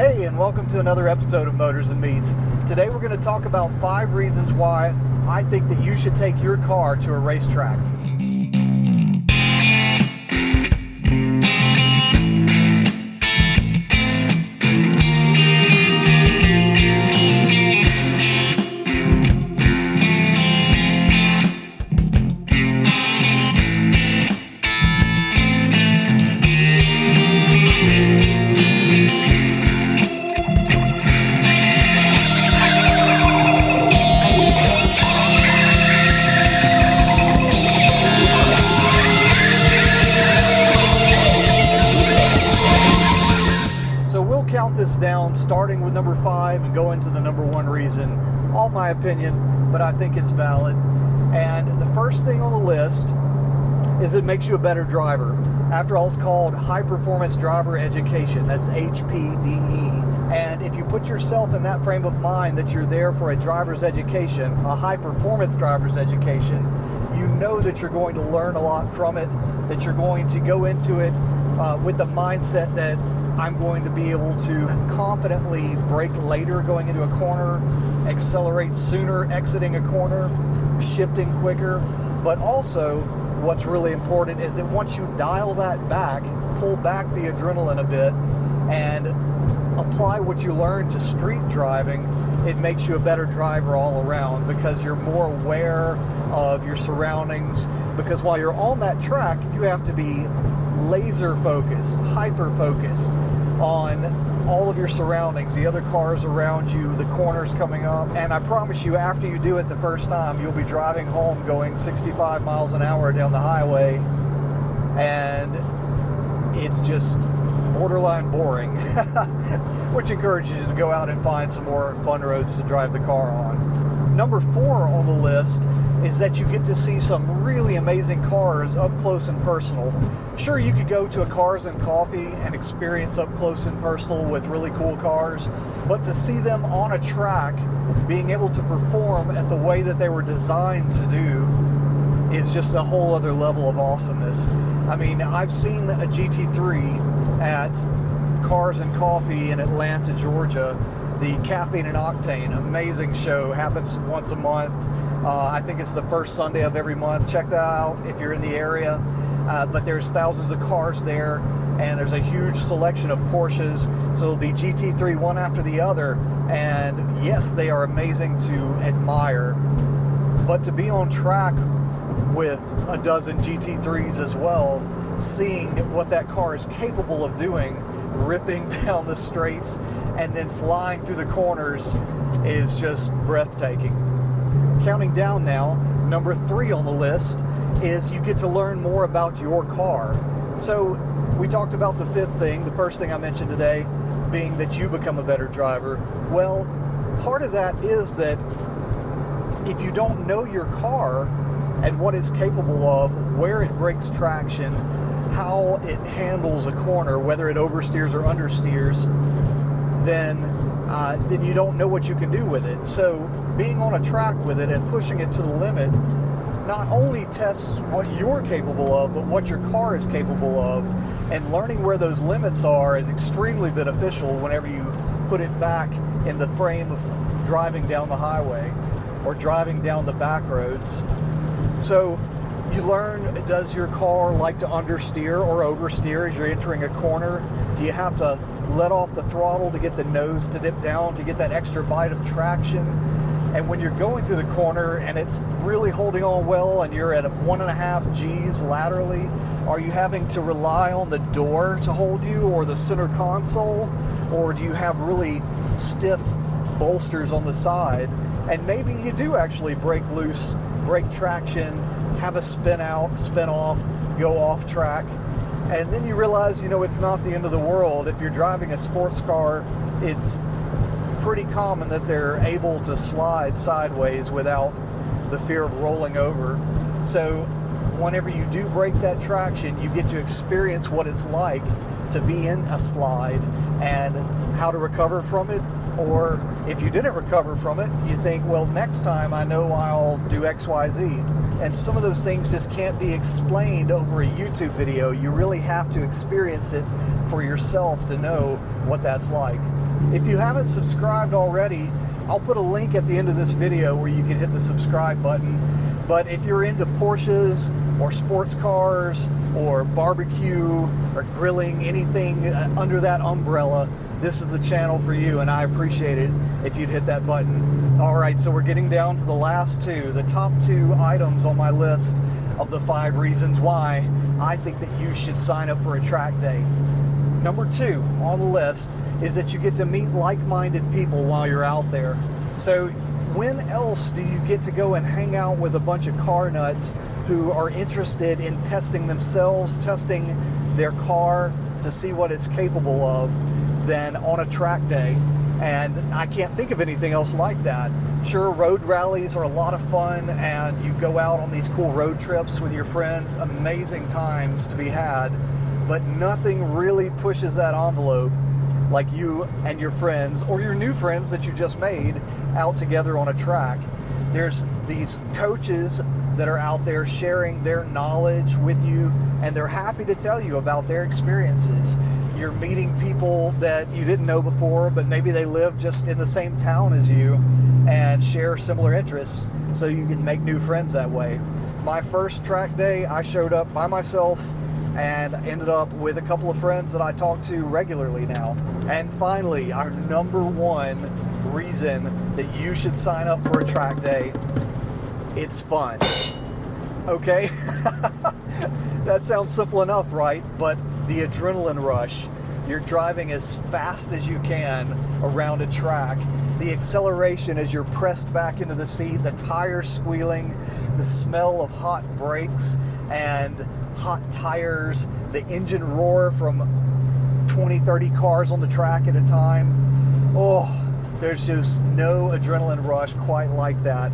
Hey, and welcome to another episode of Motors and Meats. Today we're going to talk about 5 reasons why I think that you should take your car to a racetrack. Count this down, starting with number 5 and go into the number 1 reason. All my opinion, but I think it's valid. And the first thing on the list is it makes you a better driver. After all, it's called High Performance Driver Education. That's HPDE. And if you put yourself in that frame of mind that you're there for a driver's education, a high performance driver's education, you know that you're going to learn a lot from it, that you're going to go into it with the mindset that I'm going to be able to confidently brake later going into a corner, accelerate sooner exiting a corner, shifting quicker. But also, what's really important is that once you dial that back, pull back the adrenaline a bit, and apply what you learned to street driving, it makes you a better driver all around because you're more aware of your surroundings. Because while you're on that track, you have to be laser focused, hyper focused on all of your surroundings, the other cars around you, the corners coming up. And I promise you, after you do it the first time, you'll be driving home going 65 miles an hour down the highway, and it's just borderline boring, which encourages you to go out and find some more fun roads to drive the car on. Number 4 on the list is that you get to see some really amazing cars up close and personal. Sure, you could go to a Cars and Coffee and experience up close and personal with really cool cars, but to see them on a track, being able to perform at the way that they were designed to do, is just a whole other level of awesomeness. I mean, I've seen a GT3 at Cars and Coffee in Atlanta, Georgia. The Caffeine and Octane, amazing show, happens once a month. I think it's the first Sunday of every month. Check that out if you're in the area. But there's thousands of cars there, and there's a huge selection of Porsches. So it'll be GT3 one after the other. And yes, they are amazing to admire. But to be on track with a dozen GT3s as well, seeing what that car is capable of doing, ripping down the straights and then flying through the corners, is just breathtaking. Counting down now, number 3 on the list is you get to learn more about your car. So we talked about the 5th thing, the first thing I mentioned today, being that you become a better driver. Well, part of that is that if you don't know your car and what it's capable of, where it breaks traction, how it handles a corner, whether it oversteers or understeers, then you don't know what you can do with it. So being on a track with it and pushing it to the limit not only tests what you're capable of, but what your car is capable of. And learning where those limits are is extremely beneficial whenever you put it back in the frame of driving down the highway or driving down the back roads. So you learn, does your car like to understeer or oversteer as you're entering a corner? Do you have to let off the throttle to get the nose to dip down to get that extra bite of traction? And when you're going through the corner and it's really holding on well and you're at 1.5 G's laterally, are you having to rely on the door to hold you or the center console? Or do you have really stiff bolsters on the side? And maybe you do actually break loose, break traction, have a spin out, spin off, go off track. And then you realize, it's not the end of the world. If you're driving a sports car, it's pretty common that they're able to slide sideways without the fear of rolling over. So whenever you do break that traction, you get to experience what it's like to be in a slide and how to recover from it. Or if you didn't recover from it, you think, well, next time I know I'll do X, Y, Z. And some of those things just can't be explained over a YouTube video. You really have to experience it for yourself to know what that's like. If you haven't subscribed already, I'll put a link at the end of this video where you can hit the subscribe button. But if you're into Porsches or sports cars or barbecue or grilling, anything under that umbrella, this is the channel for you, and I appreciate it if you'd hit that button. All right, so we're getting down to the last two, the top 2 items on my list of the 5 reasons why I think that you should sign up for a track day. Number 2 on the list is that you get to meet like-minded people while you're out there. So when else do you get to go and hang out with a bunch of car nuts who are interested in testing themselves, testing their car to see what it's capable of, than on a track day? And I can't think of anything else like that. Sure, road rallies are a lot of fun, and you go out on these cool road trips with your friends, amazing times to be had, but nothing really pushes that envelope like you and your friends, or your new friends that you just made, out together on a track. There's these coaches that are out there sharing their knowledge with you, and they're happy to tell you about their experiences. You're meeting people that you didn't know before, but maybe they live just in the same town as you and share similar interests, so you can make new friends that way. My first track day, I showed up by myself and ended up with a couple of friends that I talk to regularly now. And finally, our number 1 reason that you should sign up for a track day: it's fun. Okay? That sounds simple enough, right? But the adrenaline rush, you're driving as fast as you can around a track, the acceleration as you're pressed back into the seat, the tires squealing, the smell of hot brakes and hot tires, the engine roar from 20-30 cars on the track at a time. Oh, there's just no adrenaline rush quite like that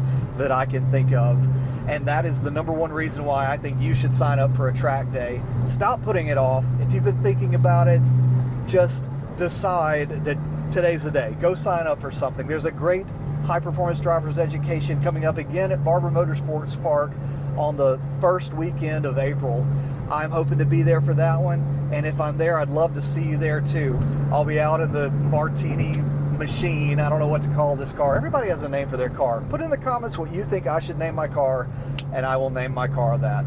I can think of. And that is the number 1 reason why I think you should sign up for a track day. Stop putting it off. If you've been thinking about it, just decide that today's the day. Go sign up for something. There's a great high-performance driver's education coming up again at Barber Motorsports Park on the first weekend of April. I'm hoping to be there for that one, and if I'm there, I'd love to see you there too. I'll be out in the Martini machine. I don't know what to call this car. Everybody has a name for their car. Put in the comments what you think I should name my car, and I will name my car that.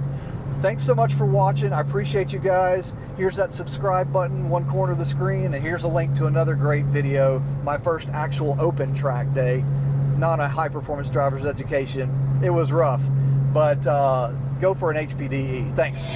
Thanks so much for watching. I appreciate you guys. Here's that subscribe button, one corner of the screen, and here's a link to another great video, my first actual open track day, not a high-performance driver's education. It was rough, but go for an HPDE. Thanks.